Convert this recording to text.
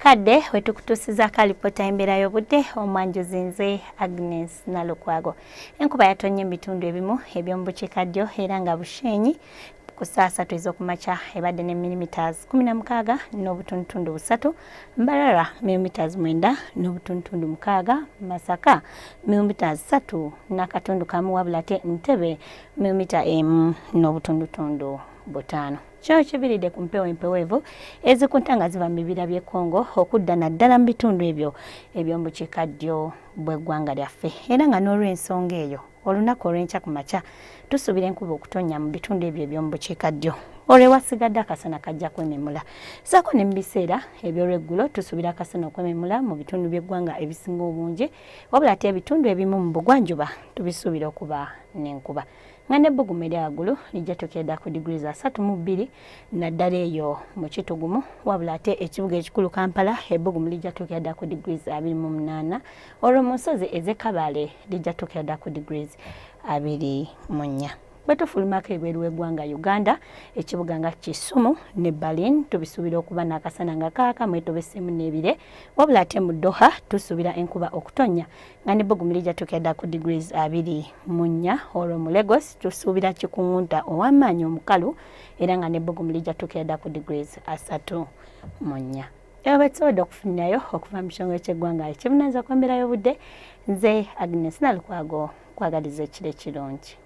kadde wetukutusiza kalipota embeera y'obudde omwanjuzi nze Agnes Nalukwago. Enkuba yatonye mu bitundu ebimu eby'omu bukiikaddyo era nga Bushenyi ku saa 3 ez'okumakya ebadde ne millimeters 16 n'obutundutundu 3, Mbarara millimeters 9 n'obutundutundu 6, Masaka millimeters 3 n'akatundu kamu, wabula ate Ntebe millimeter 1 n'obutundutundu 5. Kyo kibiridde ku mpewo empeweevu ezikuntanga ziva mu bibira by'e Congo okudda naddala mu bitundu ebyo eby'omu bukiikaddyo bw'eggwanga lyaffe, era nga n'olw'ensonga eyo olunaku olw'enkya ku makya tusuubira enkuba okutonnya mu bitundu ebyo eby'omu bukiikaddyo. Olw'ewasigadde akasana kajja kwememula, ssaako ne mu biseera eby'olweggulo tusuubira akasana okwememula mu bitundu by'eggwanga ebisinga obungi, wabula ate ebitundu ebimu mu bugwanjuba tubisuubira okuba n'enkuba. Nga n'ebbugumu erya waggulu lijja tukeeda ku degrees 32 naddala eyo mu Kitugumu, wabula ate ekibuga ekikulu Kampala ebbugumu lijja tukeeda ku degrees 28, olwo mu nsozi ez'e Kabale lijja tukeeda ku degrees 24. Bwe tufulumako ebweru w'eggwanga Uganda, ekibuga nga Kisumu ne Berlin tubisuubira okuba n'akasana nga kaaka mwetobeseemu n'ebire, wabula ate mu Doha tusuubira enkuba okutonnya nga n'ebbugumu lijja tukeeda ku degrees 24, olwo mu Lagos tusuubira kikungunta ow'amaanyi omukalu era nga n'ebbugumu lijja tukeeda ku degrees 34. Eyo betusobodde okufunirayo okuva mu kitongole ky'eggwanga ekivunaanyizibwa ku mbeera y'obudde, nze Agnes Nalukwago kwagaliza ekiro ekirungi.